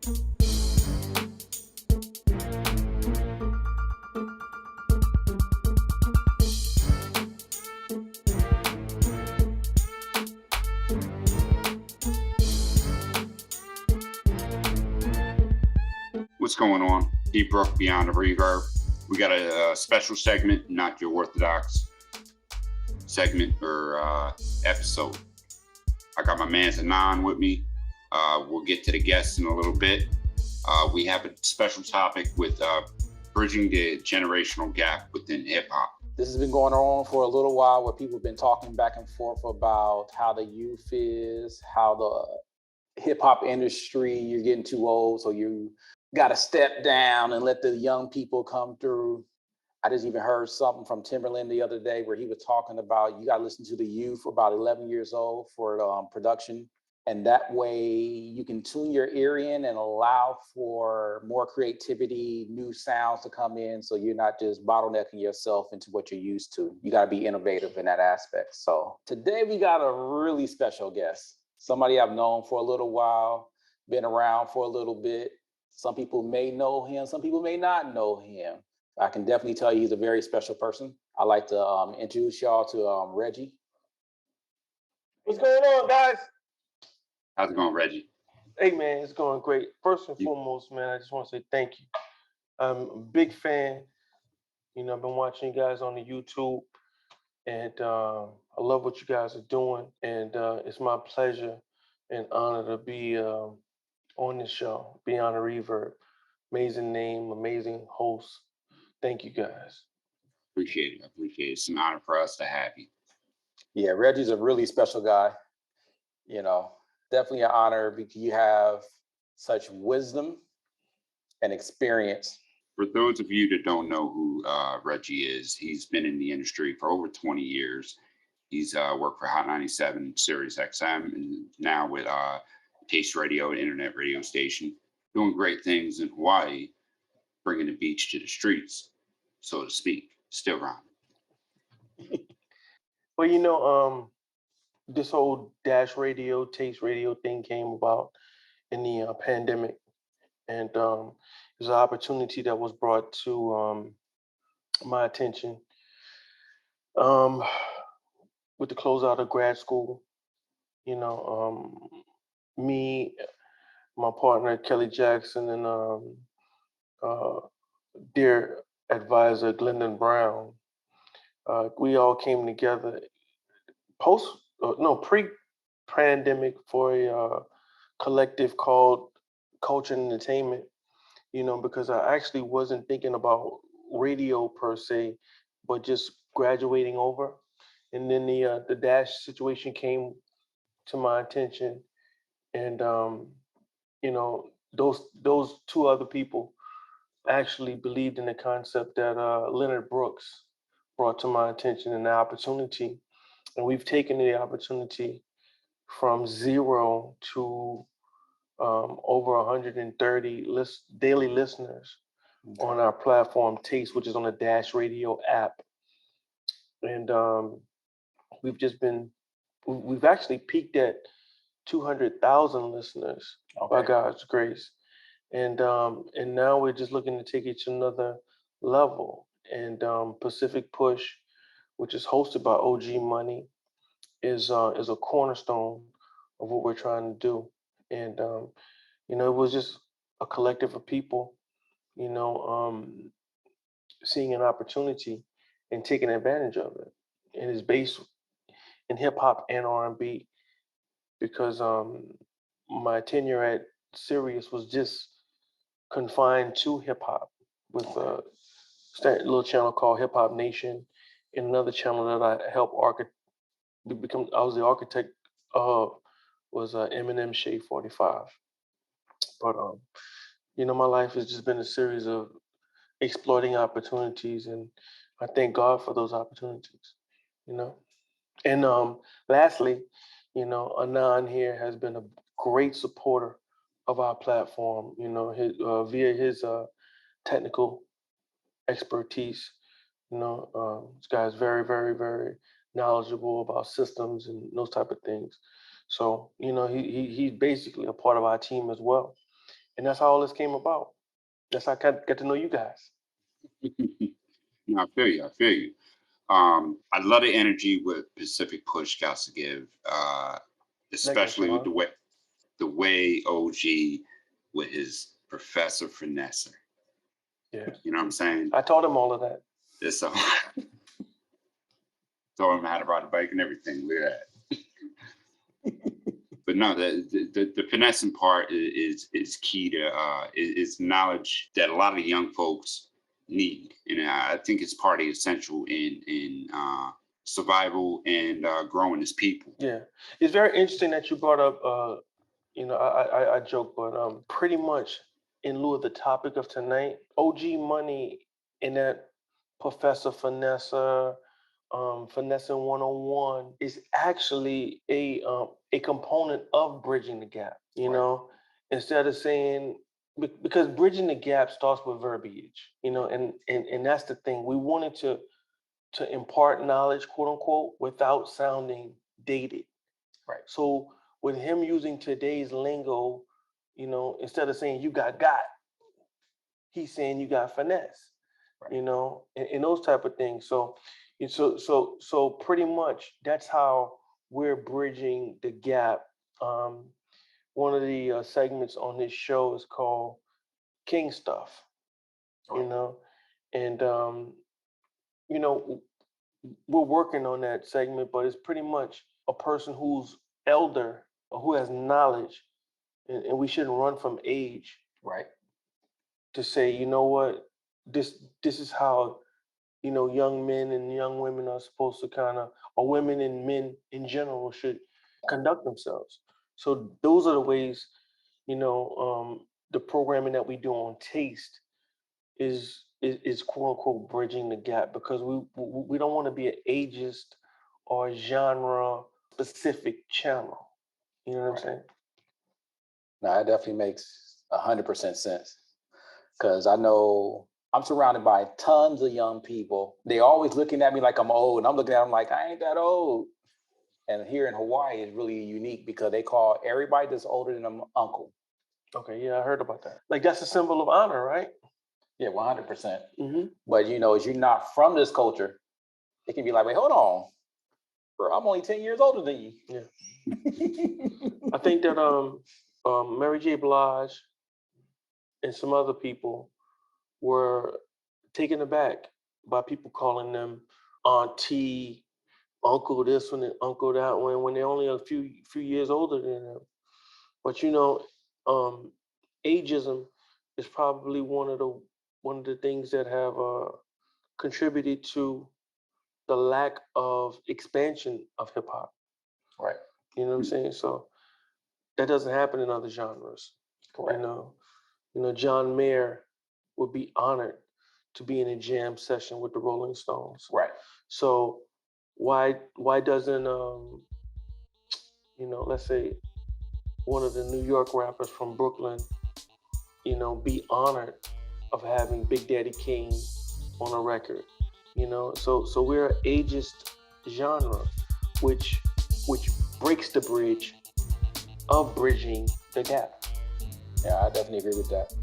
What's going on? DBrklyn beyond the Reverb. We got a special segment, not your orthodox segment or episode. I got my man Anon with me. We'll get to the guests in a little bit. We have a special topic with bridging the generational gap within hip hop. This has been going on for a little while, where people have been talking back and forth about how the youth is, how the hip hop industry, you're getting too old, so you got to step down and let the young people come through. I just even heard something from Timberland the other day where he was talking about you got to listen to the youth about 11 years old for production. And that way you can tune your ear in and allow for more creativity, new sounds to come in. So you're not just bottlenecking yourself into what you're used to. You got to be innovative in that aspect. So today we got a really special guest, somebody I've known for a little while, been around for a little bit. Some people may know him, some people may not know him. I can definitely tell you he's a very special person. I'd like to introduce y'all to Reggie. What's going on, guys? How's it going, Reggie? Hey, man, it's going great. First and foremost, man, I just want to say thank you. I'm a big fan. You know, I've been watching you guys on the YouTube, and I love what you guys are doing. And it's my pleasure and honor to be on this show, Beyond the Reverb. Amazing name, amazing host. Thank you, guys. Appreciate it. I appreciate it. It's an honor for us to have you. Yeah, Reggie's a really special guy. You know, definitely an honor because you have such wisdom and experience. For those of you that don't know who Reggie is, he's been in the industry for over 20 years. He's worked for Hot 97, Sirius XM, and now with Taste Radio, an internet radio station, doing great things in Hawaii, bringing the beach to the streets, so to speak. Still rhyming. Well, you know, this whole Dash Radio, Taste Radio thing came about in the pandemic, and it was an opportunity that was brought to my attention with the closeout of grad school. You know, me, my partner Kelly Jackson, and dear advisor Glendon Brown, we all came together pre-pandemic for a collective called Culture and Entertainment. You know, because I actually wasn't thinking about radio per se, but just graduating over. And then the Dash situation came to my attention, and you know, those two other people actually believed in the concept that Leonard Brooks brought to my attention and the opportunity. And we've taken the opportunity from 0 to over 130 daily listeners on our platform Taste, which is on the Dash Radio app. And we've actually peaked at 200,000 listeners by God's grace. And now we're just looking to take it to another level. And Pacific Push, which is hosted by OG Money, is a cornerstone of what we're trying to do. And you know, it was just a collective of people, you know, seeing an opportunity and taking advantage of it. And it's based in hip hop and R&B, because my tenure at Sirius was just confined to hip hop with a little channel called Hip Hop Nation, and another channel that I helped become. I was the architect of was Eminem Shade 45. But you know, my life has just been a series of exploiting opportunities, and I thank God for those opportunities. You know, and lastly, you know, Anon here has been a great supporter of our platform. You know, via his technical expertise. You know, this guy is very, very, very knowledgeable about systems and those type of things. So, you know, he's basically a part of our team as well. And that's how all this came about. That's how I got to know you guys. No, I feel you. I feel you. I love the energy with Pacific Push got to give, especially with the way OG with his Professor Finesser. Yeah. You know what I'm saying? I taught him all of that. It's so told him how to ride a bike and everything. Look at that. But no, the finessing part is key to is knowledge that a lot of young folks need, and I think it's part of essential in survival and growing as people. Yeah, it's very interesting that you brought up. I joke, but pretty much in lieu of the topic of tonight, OG Money and that Professor Finesser, Finessing 101 is actually a component of bridging the gap. You know, instead of saying, because bridging the gap starts with verbiage. You know, and that's the thing. We wanted to impart knowledge, quote unquote, without sounding dated. Right. So with him using today's lingo, you know, instead of saying you got, he's saying you got finesse. Right. You know, and those type of things. So pretty much that's how we're bridging the gap. One of the segments on this show is called King Stuff. You know, and you know, we're working on that segment, but it's pretty much a person who's elder or who has knowledge, and we shouldn't run from age. Right. To say, you know what, this is how, you know, young men and young women are supposed to kind of, or women and men in general should conduct themselves. So those are the ways, you know, the programming that we do on Taste is quote unquote bridging the gap, because we don't want to be an ageist or genre specific channel. You know what I'm saying? No, that definitely makes 100% sense. Because I know I'm surrounded by tons of young people. They always looking at me like I'm old, and I'm looking at them like I ain't that old. And here in Hawaii is really unique because they call everybody that's older than them uncle. Okay, yeah, I heard about that. Like that's a symbol of honor, right? Yeah, 100%. Mm-hmm. But you know, if you're not from this culture, it can be like, wait, hold on, bro, I'm only 10 years older than you. Yeah. I think that Mary J. Blige and some other people were taken aback by people calling them auntie, uncle this one and uncle that one, when they're only a few years older than them. But you know, ageism is probably one of the things that have contributed to the lack of expansion of hip hop. Right. You know what I'm saying? So that doesn't happen in other genres. Correct. You know, John Mayer would be honored to be in a jam session with the Rolling Stones. Right. So why doesn't you know, let's say one of the New York rappers from Brooklyn, you know, be honored of having Big Daddy Kane on a record? You know, so we're an ageist genre, which breaks the bridge of bridging the gap. Yeah, I definitely agree with that.